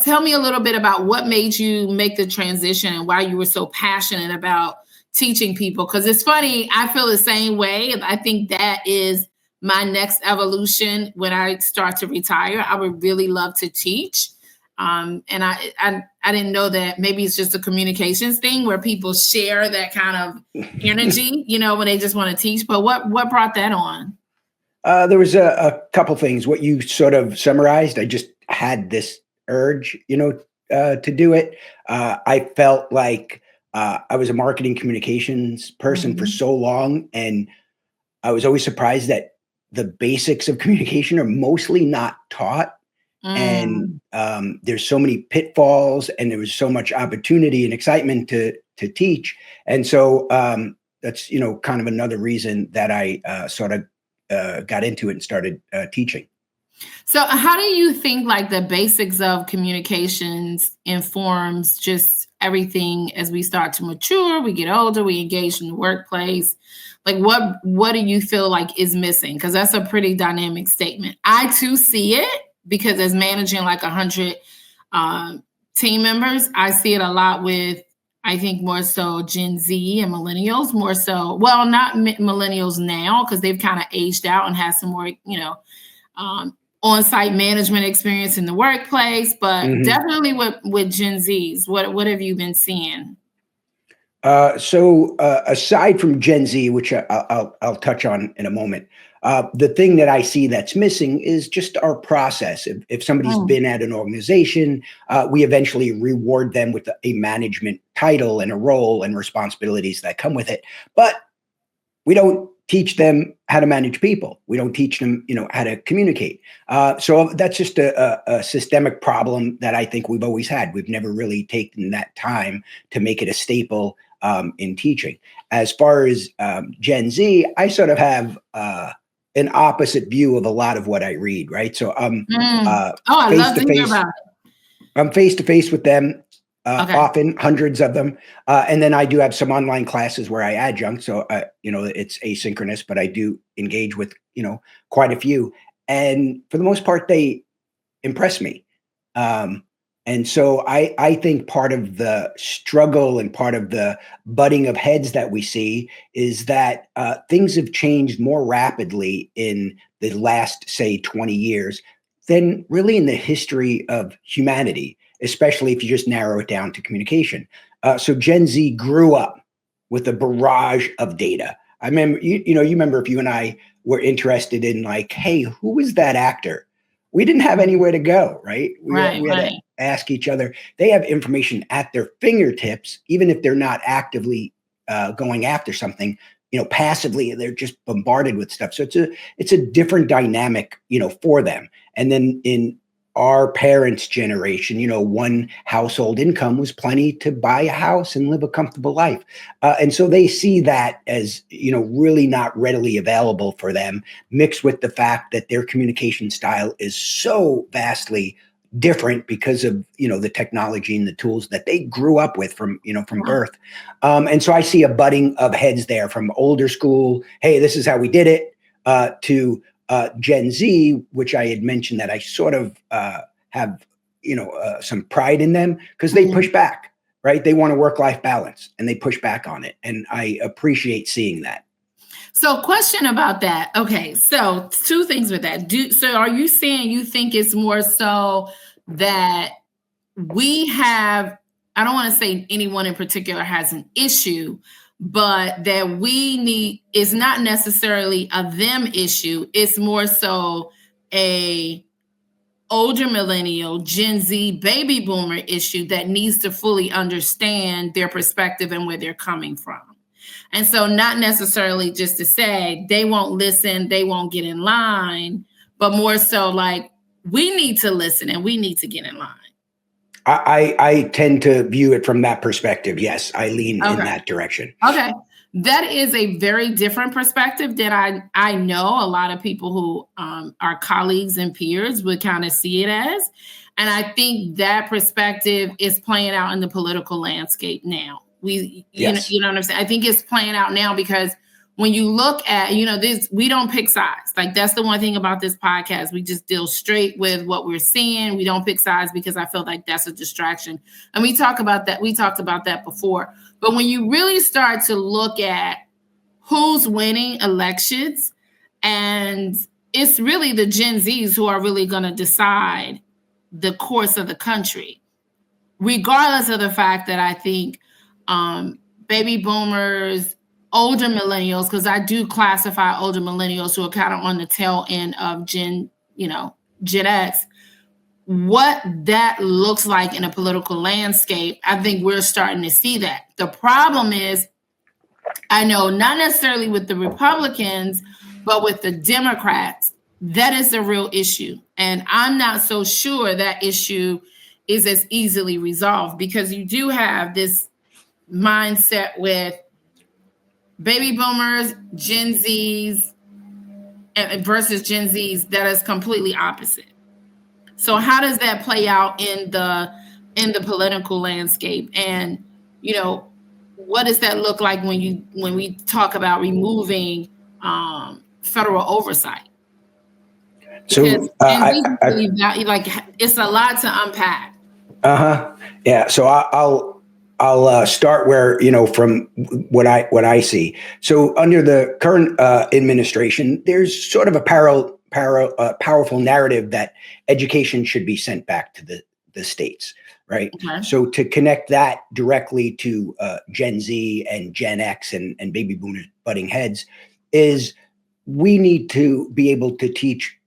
tell me a little bit about what made you make the transition and why you were so passionate about teaching people. Because it's funny, I feel the same way. I think that is my next evolution when I start to retire. I would really love to teach. And I didn't know that maybe it's just a communications thing where people share that kind of energy, when they just want to teach. But what brought that on? There was a couple things. What you sort of summarized, I just had this urge, to do it. I felt like I was a marketing communications person for so long, and I was always surprised that the basics of communication are mostly not taught. And there's so many pitfalls, and there was so much opportunity and excitement to teach. And so that's, kind of another reason that I sort of got into it and started teaching. So how do you think like the basics of communications informs just everything as we start to mature, we get older, we engage in the workplace? Like what do you feel like is missing? Because that's a pretty dynamic statement. I too see it because as managing like 100 team members, I see it a lot with, I think more so Gen Z and millennials, more so, well, not millennials now because they've kind of aged out and have some more, on-site management experience in the workplace, but definitely with Gen Zs. What have you been seeing? So aside from Gen Z, which I'll touch on in a moment, the thing that I see that's missing is just our process. If somebody's been at an organization, we eventually reward them with a management title and a role and responsibilities that come with it. But we don't teach them how to manage people. We don't teach them, how to communicate. So that's just a systemic problem that I think we've always had. We've never really taken that time to make it a staple in teaching. As far as Gen Z, I sort of have an opposite view of a lot of what I read, right? So I love to hear about it. I'm face to face with them, often hundreds of them. And then I do have some online classes where I adjunct. So, it's asynchronous, but I do engage with, quite a few. And for the most part, they impress me. And so I think part of the struggle and part of the butting of heads that we see is that things have changed more rapidly in the last, say, 20 years than really in the history of humanity, especially if you just narrow it down to communication. So Gen Z grew up with a barrage of data. I remember, you remember if you and I were interested in like, hey, who is that actor? We didn't have anywhere to go, right? We had to ask each other. They have information at their fingertips, even if they're not actively going after something, passively, they're just bombarded with stuff. So it's a different dynamic, for them. And then in our parents' generation, one household income was plenty to buy a house and live a comfortable life. And so they see that as, really not readily available for them, mixed with the fact that their communication style is so vastly different because of, the technology and the tools that they grew up with from birth. And so I see a butting of heads there from older school. Hey, this is how we did it, to Gen Z, which I had mentioned that I sort of have, some pride in them because they push back, right? They want a work-life balance and they push back on it. And I appreciate seeing that. So question about that. Okay. So two things with that. So are you saying you think it's more so that we have, I don't want to say anyone in particular has an issue, but that we need is not necessarily a them issue. It's more so a older millennial, Gen Z, baby boomer issue that needs to fully understand their perspective and where they're coming from. And so not necessarily just to say they won't listen, they won't get in line, but more so like we need to listen and we need to get in line. I tend to view it from that perspective. Yes, I lean in that direction. Okay. That is a very different perspective that I know a lot of people who are colleagues and peers would kind of see it as. And I think that perspective is playing out in the political landscape now. You know what I'm saying? I think it's playing out now because when you look at, this, we don't pick sides. Like, that's the one thing about this podcast. We just deal straight with what we're seeing. We don't pick sides because I feel like that's a distraction. And we talk about that. We talked about that before. But when you really start to look at who's winning elections, and it's really the Gen Zs who are really going to decide the course of the country, regardless of the fact that I think baby boomers, older millennials, because I do classify older millennials who are kind of on the tail end of Gen X, what that looks like in a political landscape, I think we're starting to see that. The problem is, I know not necessarily with the Republicans, but with the Democrats, that is a real issue. And I'm not so sure that issue is as easily resolved, because you do have this mindset with baby boomers, Gen Zs, versus Gen Zs that is completely opposite. So how does that play out in the political landscape? And what does that look like when we talk about removing federal oversight? Because it's a lot to unpack. Yeah. So I'll start where, from what I see. So under the current administration, there's sort of a powerful narrative that education should be sent back to the states, right? Okay. So to connect that directly to Gen Z and Gen X and baby boomers butting heads is, we need to be able to teach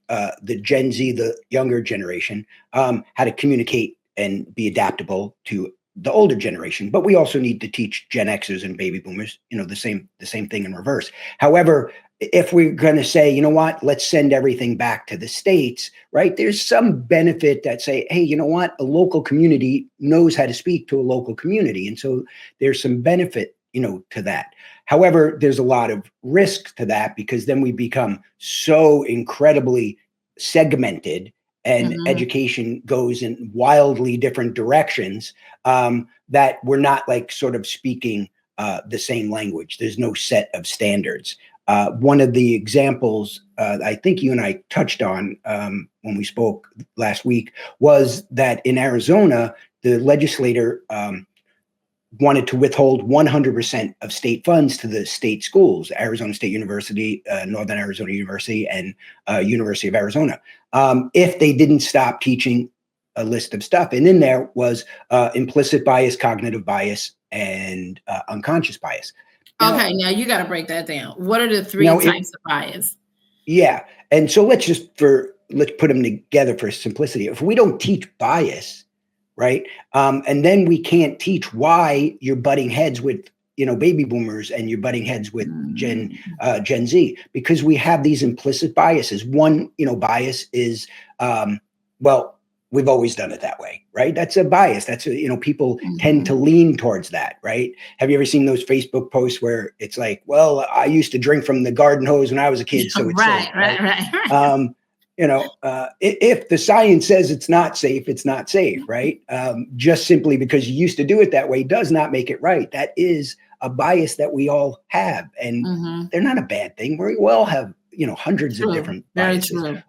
the Gen Z, the younger generation, how to communicate and be adaptable to the older generation. But we also need to teach Gen Xers and baby boomers, the same thing in reverse. However, if we're going to say, let's send everything back to the states, right? There's some benefit that say, hey, a local community knows how to speak to a local community. And so there's some benefit, to that. However, there's a lot of risk to that, because then we become so incredibly segmented, and education goes in wildly different directions, that we're not sort of speaking the same language. There's no set of standards. One of the examples I think you and I touched on when we spoke last week was that in Arizona, the legislator wanted to withhold 100% of state funds to the state schools, Arizona State University, Northern Arizona University, and University of Arizona, if they didn't stop teaching a list of stuff. And in there was implicit bias, cognitive bias, and unconscious bias. Okay, now you got to break that down. What are the three types of bias? Yeah. And so let's put them together for simplicity. If we don't teach bias, right, and then we can't teach why you're butting heads with, baby boomers and you're butting heads with Gen Z, because we have these implicit biases. One, bias is, we've always done it that way, right? That's a bias. That's people tend to lean towards that, right? Have you ever seen those Facebook posts where it's like, well, I used to drink from the garden hose when I was a kid, so it's safe, right? If the science says it's not safe, it's not safe, right? Just simply because you used to do it that way does not make it right. That is a bias that we all have, and they're not a bad thing. We all have, hundreds of different biases. Very true.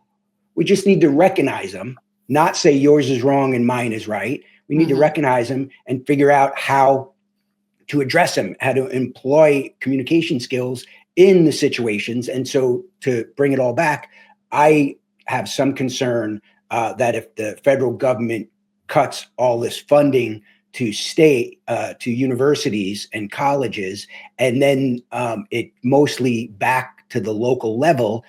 We just need to recognize them. Not say yours is wrong and mine is right. We need to recognize them and figure out how to address them, how to employ communication skills in the situations. And so to bring it all back, I have some concern that if the federal government cuts all this funding to state, to universities and colleges, and then it mostly back to the local level,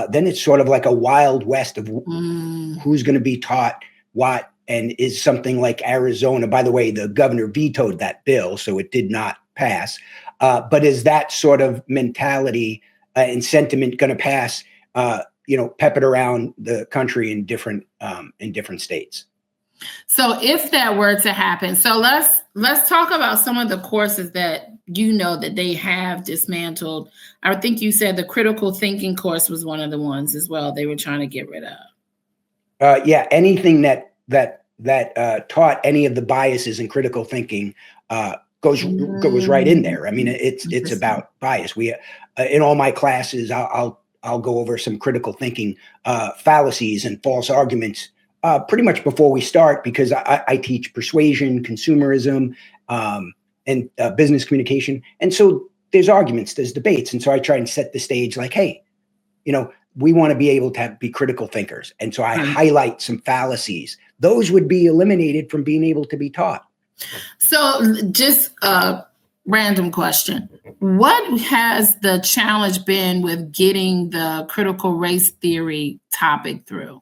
then it's sort of like a wild west of who's going to be taught what, and is something like Arizona. By the way, the governor vetoed that bill, so it did not pass. But is that sort of mentality and sentiment going to pass, peppered around the country in different states? So if that were to happen, so let's talk about some of the courses that that they have dismantled. I think you said the critical thinking course was one of the ones as well they were trying to get rid of. Yeah, anything that taught any of the biases in critical thinking goes right in there. I mean, it's about bias. We in all my classes, I'll go over some critical thinking fallacies and false arguments pretty much before we start, because I teach persuasion, consumerism, and business communication, and so there's arguments, there's debates, and so I try and set the stage like, hey, we want to be able to be critical thinkers, and so I highlight some fallacies. Those would be eliminated from being able to be taught. So just a random question. What has the challenge been with getting the critical race theory topic through?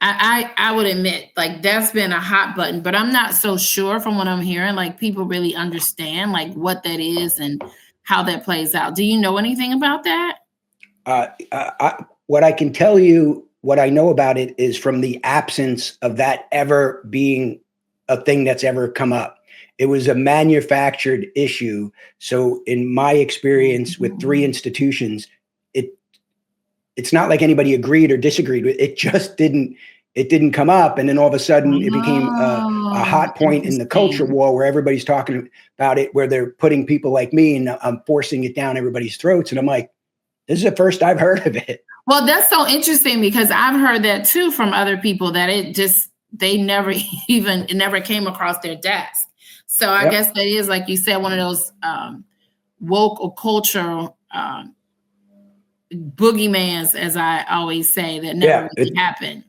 I would admit, like, that's been a hot button, but I'm not so sure from what I'm hearing, like, people really understand like what that is and how that plays out. Do you know anything about that? What I can tell you, what I know about it is from the absence of that ever being a thing that's ever come up. It was a manufactured issue. So in my experience with 3 institutions, it's not like anybody agreed or disagreed with it. Just didn't come up. And then all of a sudden it became a hot point in the culture war where everybody's talking about it, where they're putting people like me and I'm forcing it down everybody's throats. And I'm like, this is the first I've heard of it. Well, that's so interesting, because I've heard that too from other people, that they never came across their desk. So I guess that is, like you said, one of those woke or cultural boogeymans, as I always say, that never really happened.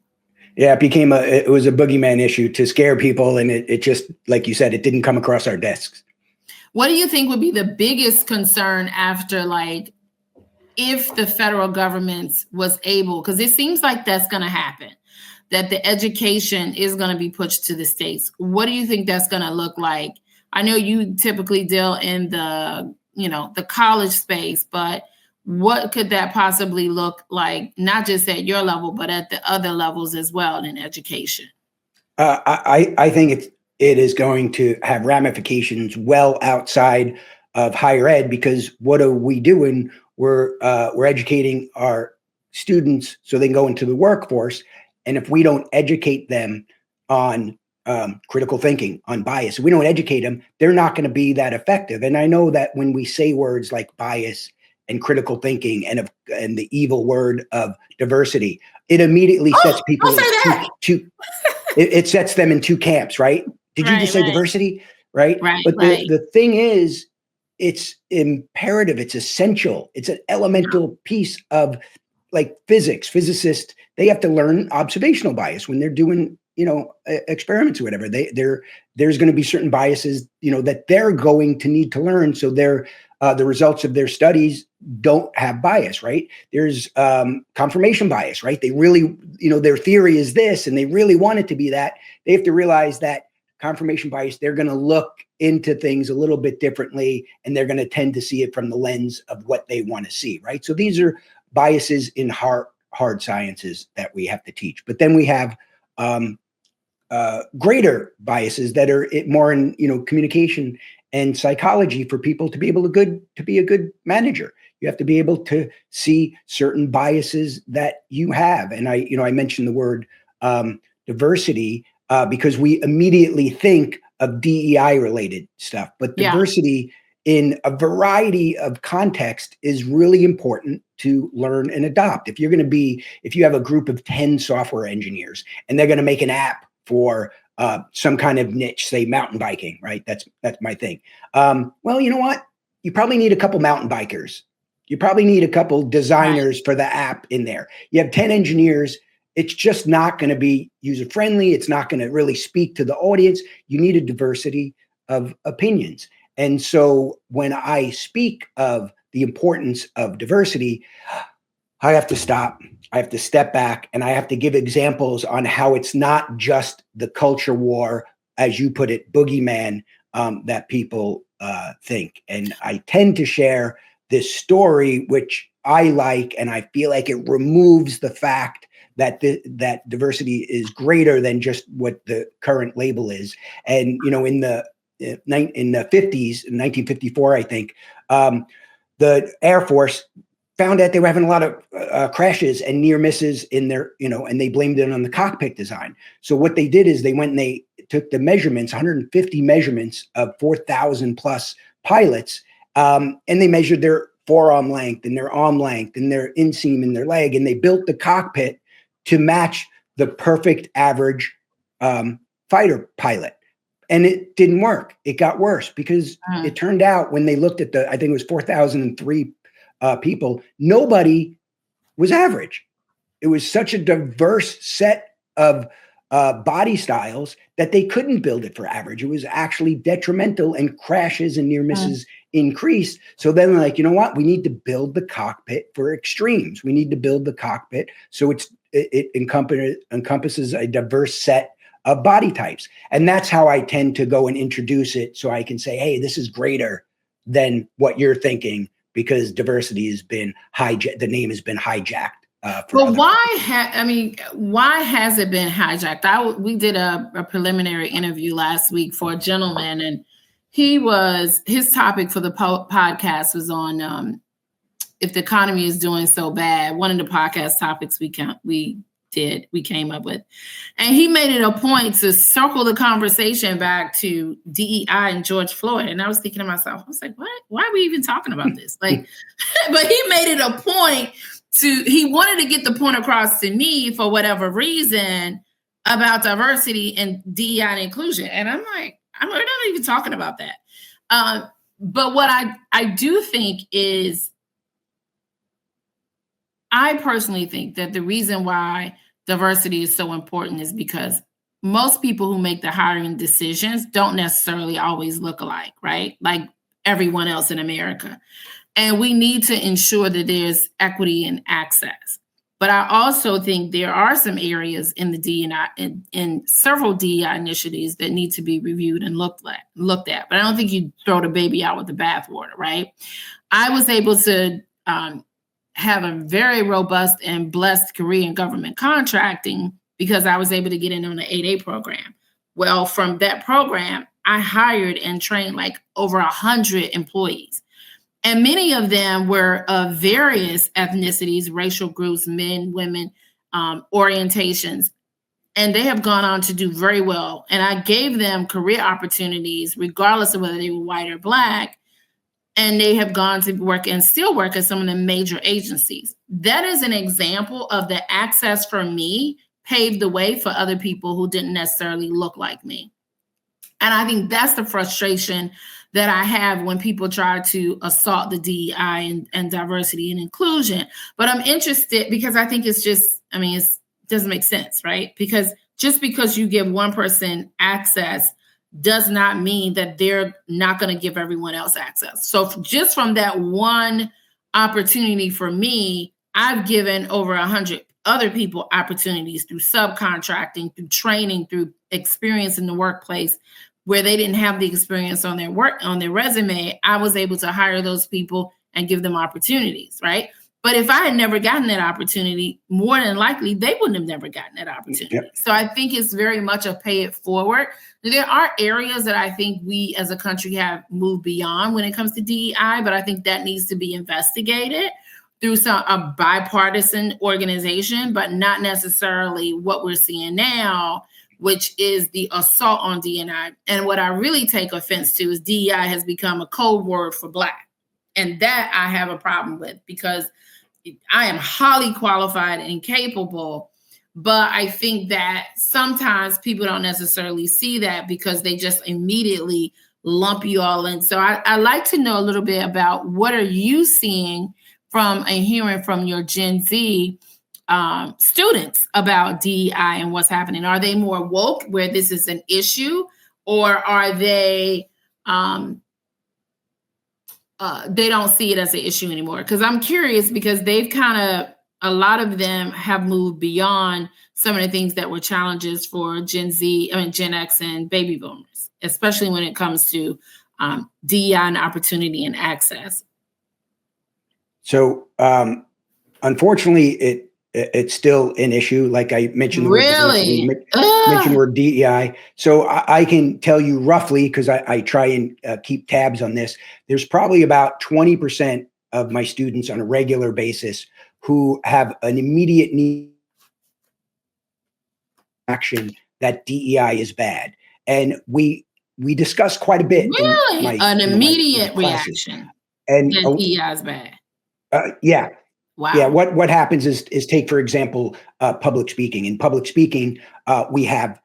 Yeah, it was a boogeyman issue to scare people, and it just, like you said, it didn't come across our desks. What do you think would be the biggest concern after, like, if the federal government was able, because it seems like that's going to happen, that the education is going to be pushed to the states? What do you think that's going to look like? I know you typically deal in the college space, but what could that possibly look like, not just at your level, but at the other levels as well in education? I think it is going to have ramifications well outside of higher ed, because what are we doing? We're educating our students so they can go into the workforce. And if we don't educate them on critical thinking, on bias, if we don't educate them, they're not going to be that effective. And I know that when we say words like bias and critical thinking and the evil word of diversity, it immediately sets people it sets them in 2 camps, right? Did you just say diversity? Right. But the thing is, it's imperative, it's essential, it's an elemental piece of, like, physics. Physicists, they have to learn observational bias when they're doing experiments or whatever. There's going to be certain biases that they're going to need to learn, so the results of their studies don't have bias, right? There's confirmation bias, right? They really, their theory is this and they really want it to be that. They have to realize that confirmation bias, they're going to look into things a little bit differently, and they're going to tend to see it from the lens of what they want to see, right? So these are biases in hard sciences that we have to teach. But then we have greater biases that are more in communication and psychology, for people to be able to be a good manager. You have to be able to see certain biases that you have. And I mentioned the word diversity because we immediately think of DEI related stuff, but diversity in a variety of contexts is really important to learn and adopt. If you have a group of 10 software engineers and they're going to make an app for some kind of niche, say mountain biking, right? That's my thing. Well, you know what? You probably need a couple mountain bikers. You probably need a couple designers for the app in there. You have 10 engineers. It's just not going to be user-friendly. It's not going to really speak to the audience. You need a diversity of opinions. And so when I speak of the importance of diversity, I have to stop. I have to step back, and I have to give examples on how it's not just the culture war, as you put it, boogeyman, that people think. And I tend to share this story, which I like, and I feel like it removes the fact that that diversity is greater than just what the current label is. And in the 50s, in 1954, I think, the Air Force found out they were having a lot of crashes and near misses in their, and they blamed it on the cockpit design. So what they did is they went and took the measurements, 150 measurements of 4,000 plus pilots, and they measured their forearm length and their arm length and their inseam and their leg, and they built the cockpit to match the perfect average fighter pilot. And it didn't work. It got worse because it turned out when they looked at I think it was 4,003 people, nobody was average. It was such a diverse set of body styles that they couldn't build it for average. It was actually detrimental, and crashes and near misses increased. So then they're like, you know what? We need to build the cockpit for extremes. We need to build the cockpit so it encompasses a diverse set of body types. And that's how I tend to go and introduce it, so I can say, hey, this is greater than what you're thinking, because diversity has been hijacked. The name has been hijacked. Well, why has it been hijacked? We did a preliminary interview last week for a gentleman, and his topic for the podcast was on if the economy is doing so bad. One of the podcast topics we came up with, and he made it a point to circle the conversation back to DEI and George Floyd. And I was thinking to myself, I was like, what? Why are we even talking about this? Like, but he made it a point he wanted to get the point across to me for whatever reason about diversity and DEI and inclusion. And I'm like, we're not even talking about that. But what I do think is, I personally think that the reason why diversity is so important is because most people who make the hiring decisions don't necessarily always look alike, right? Like everyone else in America. And we need to ensure that there's equity and access. But I also think there are some areas in the DEI, in several DEI initiatives that need to be reviewed and looked at. But I don't think you throw the baby out with the bathwater, right? I was able to have a very robust and blessed career in government contracting because I was able to get in on the 8A program. Well, from that program, I hired and trained like over 100 employees. And many of them were of various ethnicities, racial groups, men, women, orientations. And they have gone on to do very well. And I gave them career opportunities, regardless of whether they were white or Black. And they have gone to work and still work at some of the major agencies. That is an example of the access for me paved the way for other people who didn't necessarily look like me. And I think that's the frustration that I have when people try to assault the DEI and diversity and inclusion. But I'm interested because I think it's just, it doesn't make sense, right? Because just because you give one person access does not mean that they're not going to give everyone else access. So just from that one opportunity for me, I've given over 100 other people opportunities through subcontracting, through training, through experience in the workplace where they didn't have the experience on their resume. I was able to hire those people and give them opportunities, right? But if I had never gotten that opportunity, more than likely, they wouldn't have never gotten that opportunity. Yep. So I think it's very much a pay it forward. There are areas that I think we as a country have moved beyond when it comes to DEI, but I think that needs to be investigated through a bipartisan organization, but not necessarily what we're seeing now, which is the assault on DEI. And what I really take offense to is DEI has become a code word for Black. And that I have a problem with because I am highly qualified and capable, but I think that sometimes people don't necessarily see that because they just immediately lump you all in. So I like to know a little bit about what are you seeing from and hearing from your Gen Z students about DEI and what's happening. Are they more woke where this is an issue, or are they don't see it as an issue anymore? Because I'm curious, because they've a lot of them have moved beyond some of the things that were challenges for Gen X and baby boomers, especially when it comes to DEI and opportunity and access. So unfortunately, it's still an issue. Like I mentioned, really? Mentioned the word DEI. So I can tell you roughly, because I try and keep tabs on this, there's probably about 20% of my students on a regular basis who have an immediate need action that DEI is bad. and we discuss quite a bit in Really? my, An you know, my immediate classes. reaction And that DEI is bad. yeah, yeah. Wow. What happens is take, for example, public speaking. In public speaking, we have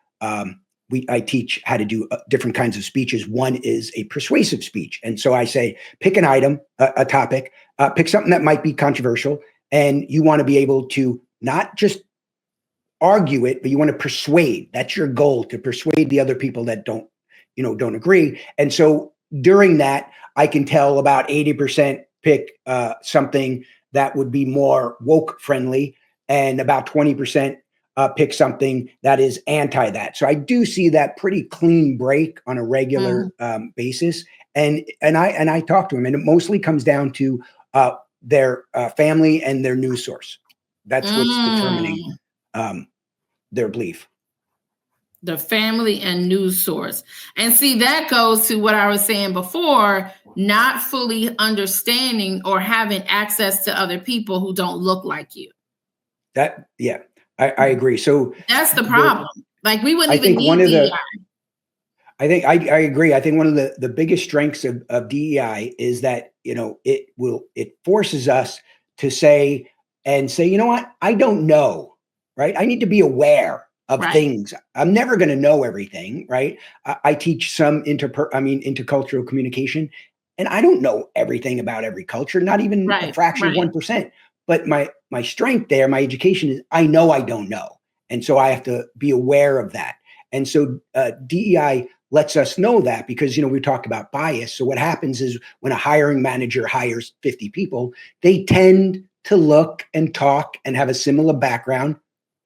I teach how to do different kinds of speeches. One is a persuasive speech, and so I say, pick an item, a topic, pick something that might be controversial, and you want to be able to not just argue it, but you want to persuade. That's your goal, to persuade the other people that don't agree. And so during that, I can tell about 80% pick something that would be more woke friendly, and about 20% pick something that is anti that. So I do see that pretty clean break on a regular basis. And I talk to them, and it mostly comes down to their family and their news source. That's what's determining their belief. The family and news source. And see, that goes to what I was saying before, not fully understanding or having access to other people who don't look like you. I agree. So that's the problem. Like, we wouldn't even need DEI. I think I agree. I think one of the biggest strengths of DEI is that, it forces us to say, you know what? I don't know, right? I need to be aware of things. I'm never going to know everything, right? I teach some intercultural communication, and I don't know everything about every culture, not even a fraction of 1%. But my strength there, my education is, I know I don't know. And so I have to be aware of that. And so DEI lets us know that, because, we talk about bias. So what happens is, when a hiring manager hires 50 people, they tend to look and talk and have a similar background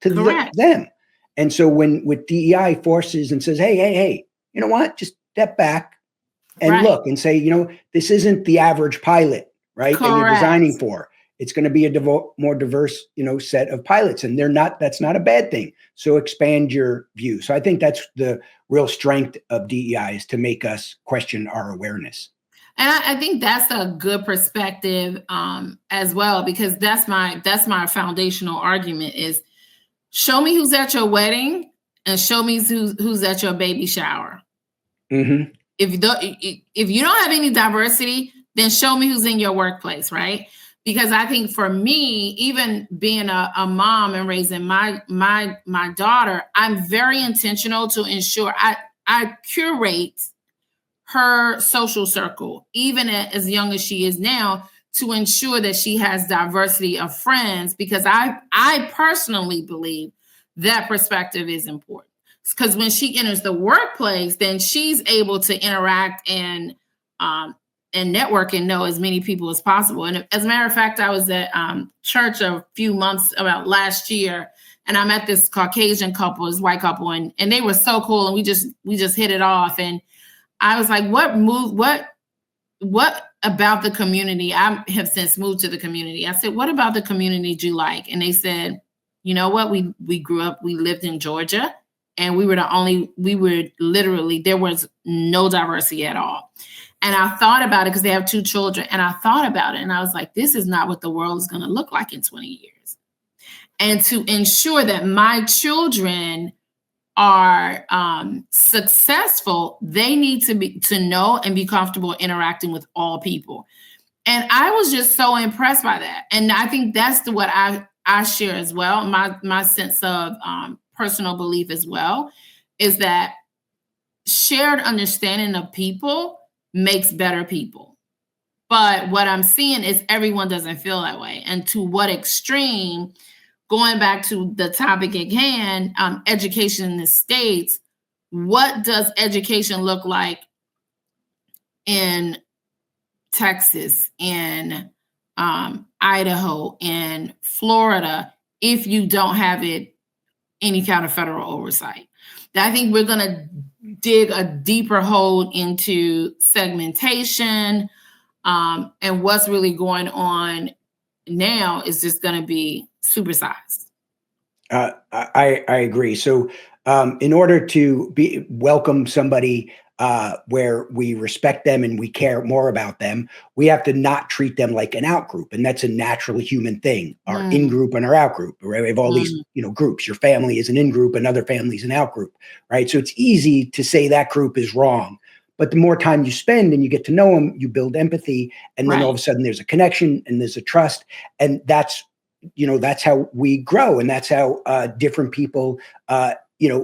to them. And so with DEI forces and says, hey, you know what? Just step back and look and say, this isn't the average pilot, right? That you're designing for. It's going to be a more diverse, set of pilots, and that's not a bad thing. So expand your view. So I think that's the real strength of DEI, is to make us question our awareness. And I think that's a good perspective as well, because that's my foundational argument is, show me who's at your wedding and show me who's at your baby shower. Mm-hmm. If you don't have any diversity, then show me who's in your workplace, right? Because I think for me, even being a mom and raising my daughter, I'm very intentional to ensure I curate her social circle, even as young as she is now, to ensure that she has diversity of friends, because I personally believe that perspective is important. Because when she enters the workplace, then she's able to interact and network and know as many people as possible. And as a matter of fact, I was at church a few months about last year, and I met this Caucasian couple, this white couple, and they were so cool, and we just hit it off. And I was like, what about the community? I have since moved to the community. I said, what about the community do you like? And they said, you know what? We grew up, we lived in Georgia, and we were literally, there was no diversity at all. And I thought about it, because they have 2 children, and I thought about it, and I was like, this is not what the world is going to look like in 20 years. And to ensure that my children are successful, they need to know and be comfortable interacting with all people. And I was just so impressed by that. And I think that's what I share as well. My sense of personal belief as well is that shared understanding of people makes better people. But what I'm seeing is everyone doesn't feel that way. And to what extreme? Going back to the topic at hand, education in the States, what does education look like in Texas, in Idaho, in Florida, if you don't have any kind of federal oversight? I think we're going to dig a deeper hole into segmentation, and what's really going on now is just going to be supersized. I agree. So In order to welcome somebody where we respect them and we care more about them, we have to not treat them like an out group, and that's a natural human thing. Our in group and our out group. Right? We have all these, groups. Your family is an in group, another family is an out group, right? So it's easy to say that group is wrong, but the more time you spend and you get to know them, you build empathy, and then all of a sudden there's a connection and there's a trust, and that's how we grow, and that's how different people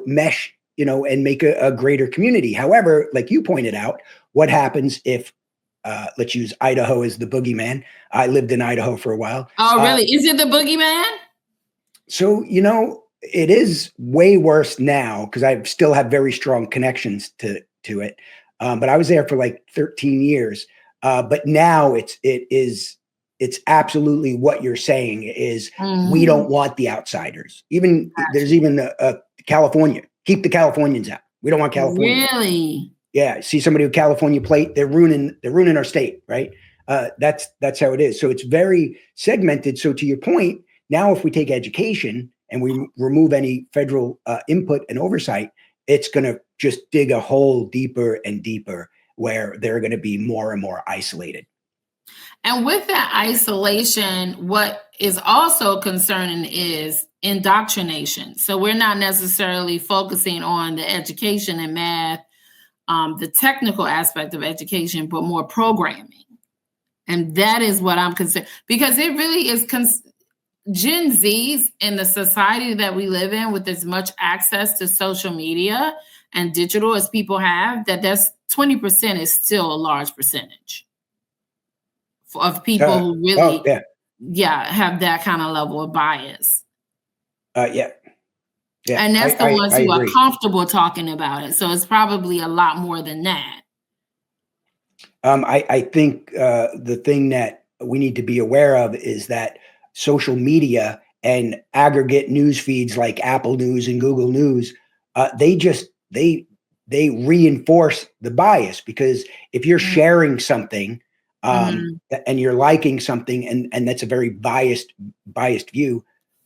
mesh, and make a greater community. However, like you pointed out, what happens if, let's use Idaho as the boogeyman. I lived in Idaho for a while. Oh, really? Is it the boogeyman? So, it is way worse now because I still have very strong connections to it. But I was there for like 13 years. But now it's absolutely what you're saying is we don't want the outsiders. There's even California. Keep the Californians out. We don't want California. Really? Yeah. See somebody with California plate, they're ruining our state, right? That's how it is. So it's very segmented. So to your point, now if we take education and we remove any federal input and oversight, it's going to just dig a hole deeper and deeper where they're going to be more and more isolated. And with that isolation, what is also concerning is indoctrination. So we're not necessarily focusing on the education and math, the technical aspect of education, but more programming. And that is what I'm concerned, because it really is Gen Zs in the society that we live in, with as much access to social media and digital as people have, that's 20% is still a large percentage of people who really have that kind of level of bias. Yeah. And that's the ones who are comfortable talking about it. So it's probably a lot more than that. I think the thing that we need to be aware of is that social media and aggregate news feeds like Apple News and Google News, they reinforce the bias, because if you're sharing something and you're liking something, and that's a very biased view.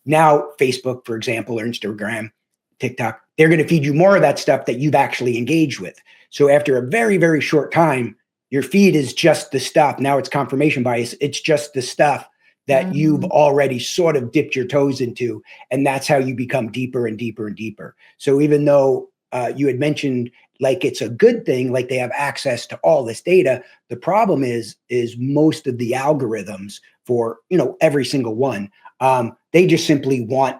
Now, Facebook, for example, or Instagram, TikTok, they're going to feed you more of that stuff that you've actually engaged with. So after a very, very short time, your feed is just the stuff. Now it's confirmation bias. It's just the stuff that you've already sort of dipped your toes into. And that's how you become deeper and deeper and deeper. So even though you had mentioned like it's a good thing, like they have access to all this data, the problem is most of the algorithms for, every single one, they just simply want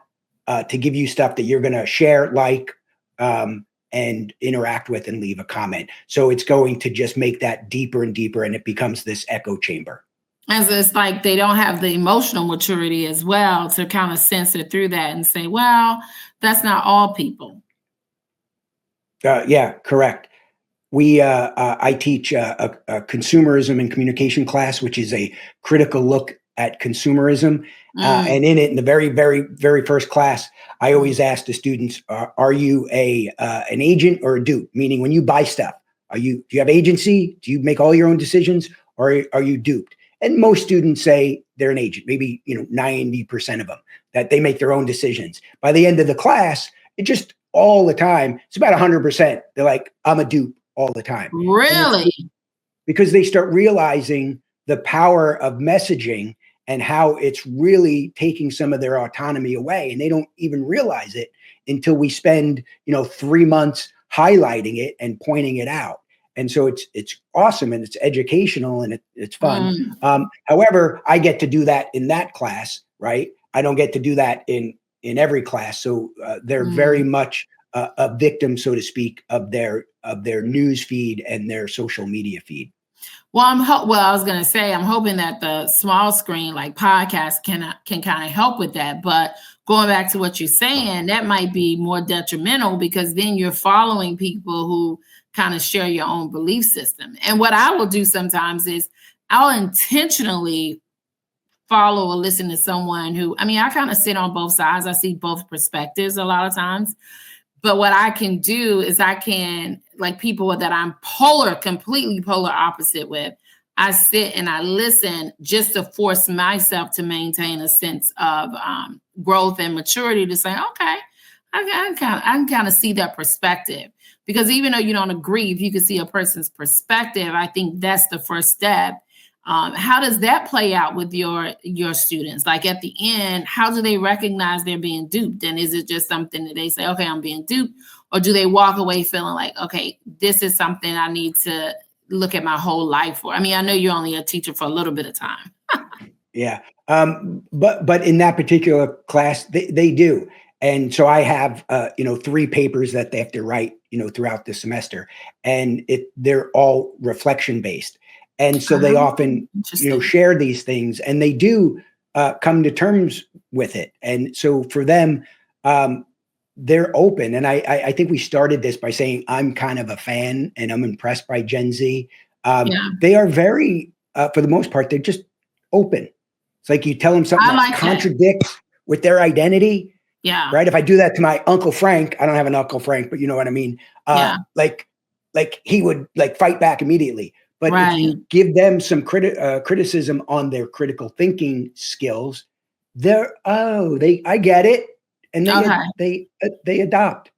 to give you stuff that you're going to share, like, and interact with and leave a comment. So it's going to just make that deeper and deeper, and it becomes this echo chamber. As it's like they don't have the emotional maturity as well to kind of censor through that and say, well, that's not all people. Yeah, correct. I teach a consumerism and communication class, which is a critical look at consumerism. And in it, in the very, very, very first class, I always ask the students, are you an agent or a dupe? Meaning when you buy stuff, do you have agency? Do you make all your own decisions, or are you duped? And most students say they're an agent, maybe 90% of them, that they make their own decisions. By the end of the class, it just all the time, it's about 100%. They're like, I'm a dupe all the time. Really? Because they start realizing the power of messaging and how it's really taking some of their autonomy away. And they don't even realize it until we spend, 3 months highlighting it and pointing it out. And so it's awesome, and it's educational, and it's fun. However, I get to do that in that class, right? I don't get to do that in every class. So they're very much a victim, so to speak, of their news feed and their social media feed. Well, I was going to say, I'm hoping that the small screen like podcasts can kind of help with that. But going back to what you're saying, that might be more detrimental, because then you're following people who kind of share your own belief system. And what I will do sometimes is I'll intentionally follow or listen to someone who, I kind of sit on both sides. I see both perspectives a lot of times. But what I can do is I can, like people that I'm completely polar opposite with, I sit and I listen just to force myself to maintain a sense of growth and maturity, to say, okay, I can kind of see that perspective, because even though you don't agree, if you can see a person's perspective, I think that's the first step. How does that play out with your students? Like at the end, how do they recognize they're being duped? And is it just something that they say, okay, I'm being duped, or do they walk away feeling like, okay, this is something I need to look at my whole life for? I mean, I know you're only a teacher for a little bit of time. Yeah. But in that particular class, they do. And so I have, 3 papers that they have to write, throughout the semester, and they're all reflection based. And so they Oh, often, interesting. share these things, and they do come to terms with it. And so for them, they're open. And I think we started this by saying I'm kind of a fan and I'm impressed by Gen Z. Yeah, They are very, for the most part, they're just open. It's like you tell them something I that like that. contradicts with their identity, Yeah, right? If I do that to my Uncle Frank, I don't have an Uncle Frank, but you know what I mean? yeah, Like he would like fight back immediately. But if right. you give them some criticism on their critical thinking skills, I get it, and Okay. they adapt.